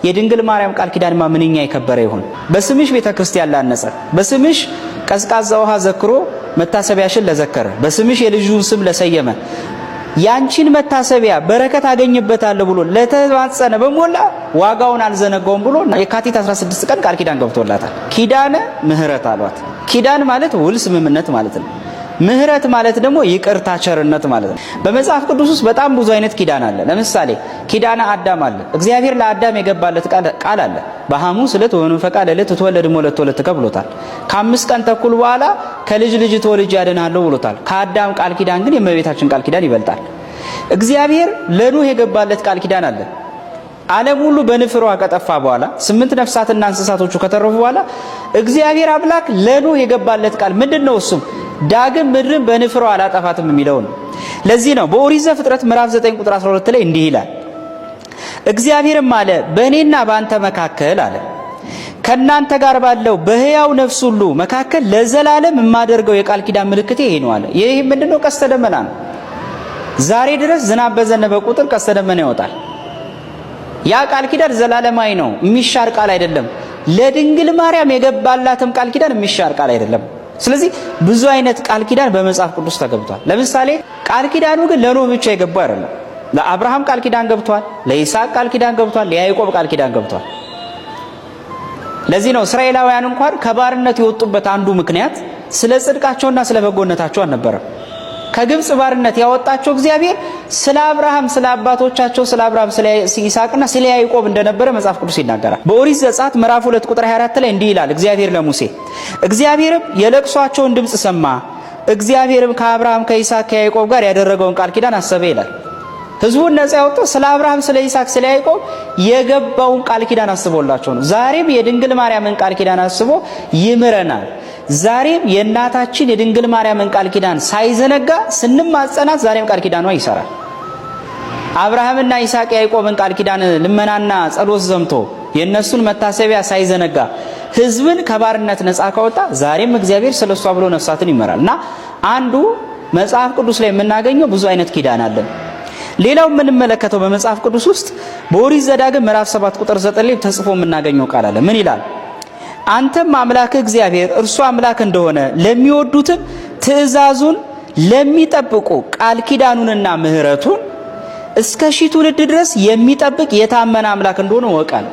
የድንግል ማርያም ቃል ኪዳንማ ምንኛ የከበረ ይሆን። በስምሽ ቤተክርስቲያን ላነጸ፣ በስምሽ ቀዝቃዛ ውሃ ዘክሮ መታሰቢያሽን ለዘከረ፣ በስምሽ የልጁን ስም ለሰየመ፣ ያንቺን መታሰቢያ በረከት አገኝበታለሁ ብሎ ለተማጸነ በሞላ ዋጋውን አልዘነጋውም ብሎ የካቲት 16 ቀን ቃል ኪዳን ገብቶላታል። ኪዳነ ምህረት አሏት። ኪዳን ማለት ውል ስምምነት ማለት ነው። ምህረት ማለት ደግሞ ይቅርታ ቸርነት ማለት ነው። በመጽሐፍ ቅዱስ ውስጥ በጣም ብዙ አይነት ኪዳን አለ። ለምሳሌ ኪዳነ አዳም አለ። እግዚአብሔር ለአዳም የገባለት ቃል አለ። በሐሙስ ዕለት ወመንፈቀ ሌሊት ትወለድ ሞለት ወለት ብሎታል። ከ5 ቀን ተኩል በኋላ ከልጅ ልጅ ተወልጄ ያድንሃለሁ ብሎታል። ከአዳም ቃል ኪዳን ግን የእመቤታችን ቃል ኪዳን ይበልጣል። እግዚአብሔር ለኖህ የገባለት ቃል ኪዳን አለ። ዓለም ሁሉ በንፍሯ ከጠፋ በኋላ 8 ነፍሳትና እንስሳቶቹ ከተረፉ በኋላ እግዚአብሔር አምላክ ለኖህ የገባለት ቃል ምንድነው? እሱም ዳግም ምድርን በንፍሯ አላጠፋትም የሚለው ነው። ለዚህ ነው በኦሪት ዘፍጥረት ምዕራፍ 9 ቁጥር 12 ላይ እንዲህ ይላል፣ እግዚአብሔርም አለ በእኔና በአንተ መካከል አለ ከናንተ ጋር ባለው በሕያው ነፍስ ሁሉ መካከል ለዘላለም የማደርገው የቃል ኪዳን ምልክቴ ይሄ ነው አለ። ይሄ ምንድነው? ቀስተ ደመና ነው። ዛሬ ድረስ ዝናብ በዘነበ ቁጥር ቀስተ ደመና ይወጣል። ያ ቃል ኪዳን ዘላለማዊ ነው፣ የሚሻር ቃል አይደለም። ለድንግል ማርያም የገባላትም ቃል ኪዳን የሚሻር ቃል አይደለም። ስለዚህ ብዙ አይነት ቃል ኪዳን በመጽሐፍ ቅዱስ ተገብቷል። ለምሳሌ ቃል ኪዳኑ ግን ለኖህ ብቻ የገባው አይደለም። ለአብርሃም ቃል ኪዳን ገብቷል፣ ለይስሐቅ ቃል ኪዳን ገብቷል፣ ለያዕቆብ ቃል ኪዳን ገብቷል። ለዚህ ነው እስራኤላውያን እንኳን ከባርነት የወጡበት አንዱ ምክንያት ስለ ጽድቃቸውና ስለ በጎነታቸው አልነበረም። ከግብጽ ባርነት ያወጣቸው እግዚአብሔር ስለ አብርሃም ስለ አባቶቻቸው ስለ አብርሃም ስለ ይስሐቅና ስለ ያዕቆብ እንደነበረ መጽሐፍ ቅዱስ ይናገራል። በኦሪት ዘጸአት ምዕራፍ 2 ቁጥር 24 ላይ እንዲህ ይላል እግዚአብሔር ለሙሴ፣ እግዚአብሔርም የለቅሷቸውን ድምጽ ሰማ፣ እግዚአብሔርም ከአብርሃም ከይስሐቅ ከያዕቆብ ጋር ያደረገውን ቃል ኪዳን አሰበ ይላል። ህዝቡን ነፃ ያወጣው ስለ አብርሃም ስለ ይስሐቅ ስለ ያዕቆብ የገባውን ቃል ኪዳን አስቦላቸው ነው። ዛሬም የድንግል ማርያምን ቃል ኪዳን አስቦ ይምረናል። ዛሬም የእናታችን የድንግል ማርያምን ቃል ኪዳን ሳይዘነጋ ስንማጸናት ዛሬም ቃል ኪዳኗ ይሰራል። አብርሃምና ይስሐቅ ያዕቆብን ቃል ኪዳን ልመናና ጸሎት ዘምቶ የነሱን መታሰቢያ ሳይዘነጋ ህዝብን ከባርነት ነፃ ካወጣ ዛሬም እግዚአብሔር ስለሷ ብሎ ነፍሳትን ይመራልና አንዱ መጽሐፍ ቅዱስ ላይ የምናገኘው ብዙ አይነት ኪዳን አለ። ሌላው የምንመለከተው በመጽሐፍ ቅዱስ ውስጥ በኦሪት ዘዳግም ምዕራፍ 7 ቁጥር 9 ላይ ተጽፎ የምናገኘው ቃል አለ። ምን ይላል? አንተም አምላክ እግዚአብሔር እርሱ አምላክ እንደሆነ ለሚወዱትም ትእዛዙን ለሚጠብቁ ቃል ኪዳኑንና ምህረቱን እስከ 1000 ትውልድ ድረስ የሚጠብቅ የታመነ አምላክ እንደሆነ ወቃል።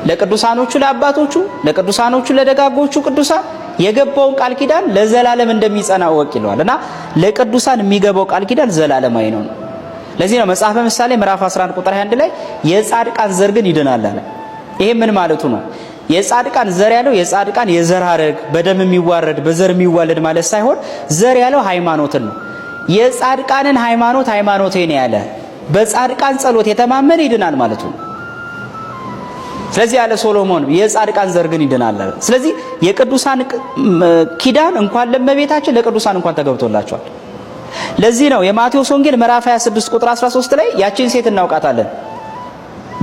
ለቅዱሳኖቹ ለአባቶቹ ለቅዱሳኖቹ ለደጋጎቹ ቅዱሳን የገባውን ቃል ኪዳን ለዘላለም እንደሚጸና ወቅ ይለዋልና ለቅዱሳን የሚገባው ቃል ኪዳን ዘላለማዊ ነው። ለዚህ ነው መጽሐፈ ምሳሌ ምዕራፍ 11 ቁጥር 21 ላይ የጻድቃን ዘር ግን ይድናል አለ። ይሄ ምን ማለቱ ነው? የጻድቃን ዘር ያለው የጻድቃን የዘር ሐረግ በደም የሚዋረድ በዘር የሚዋለድ ማለት ሳይሆን ዘር ያለው ሃይማኖትን ነው። የጻድቃንን ሃይማኖት ሃይማኖቴ ነው ያለ በጻድቃን ጸሎት የተማመነ ይድናል ማለቱ ነው። ስለዚህ ያለ ሶሎሞን የጻድቃን ዘር ግን ይድናል አለ። ስለዚህ የቅዱሳን ኪዳን እንኳን ለእመቤታችን ለቅዱሳን እንኳን ተገብቶላቸዋል። ለዚህ ነው የማቴዎስ ወንጌል ምዕራፍ 26 ቁጥር 13 ላይ ያቺን ሴት እናውቃታለን።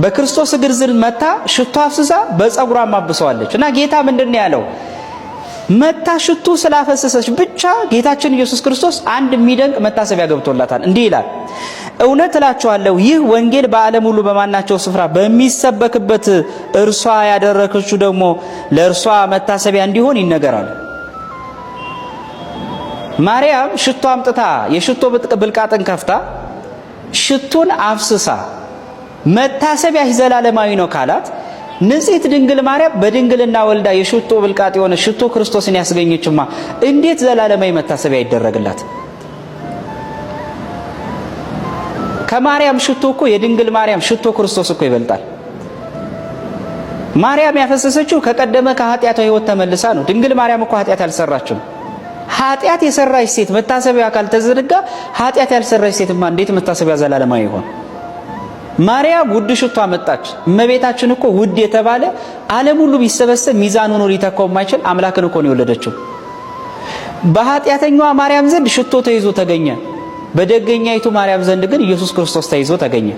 በክርስቶስ እግር ስር መታ ሽቶ አፍስሳ በፀጉሯ ማብሰዋለች እና ጌታ ምንድነው ያለው? መታ ሽቱ ስላፈሰሰች ብቻ ጌታችን ኢየሱስ ክርስቶስ አንድ የሚደንቅ መታሰቢያ ገብቶላታል። እንዲህ ይላል፣ እውነት እላችኋለሁ ይህ ወንጌል በዓለም ሁሉ በማናቸው ስፍራ በሚሰበክበት እርሷ ያደረከችው ደግሞ ለእርሷ መታሰቢያ እንዲሆን ይነገራል። ማርያም ሽቶ አምጥታ የሽቶ ብልቃጥን ከፍታ ሽቱን አፍስሳ መታሰቢያ ዘላለማዊ ነው ካላት ንጽሕት ድንግል ማርያም በድንግልና ወልዳ የሽቶ ብልቃጥ የሆነ ሽቶ ክርስቶስን ያስገኘችማ እንዴት ዘላለማዊ መታሰቢያ ይደረግላት? ከማርያም ሽቶ እኮ የድንግል ማርያም ሽቶ ክርስቶስ እኮ ይበልጣል። ማርያም ያፈሰሰችው ከቀደመ ከኃጢአቷ ሕይወት ተመልሳ ነው። ድንግል ማርያም እኮ ኃጢአት አልሰራችም። ኃጢአት የሰራች ሴት መታሰቢያ ካልተዘረጋ ኃጢአት ያልሰራች ሴትማ እንዴት መታሰቢያ ዘላለማዊ ይሆን? ማርያም ውድ ሽቶ አመጣች። እመቤታችን እኮ ውድ የተባለ ዓለም ሁሉ ቢሰበሰብ ሚዛን ሆኖ ሊተካው የማይችል አምላክን እኮ ነው የወለደችው። በኃጢአተኛዋ ማርያም ዘንድ ሽቶ ተይዞ ተገኘ። በደገኛይቱ ማርያም ዘንድ ግን ኢየሱስ ክርስቶስ ተይዞ ተገኘ።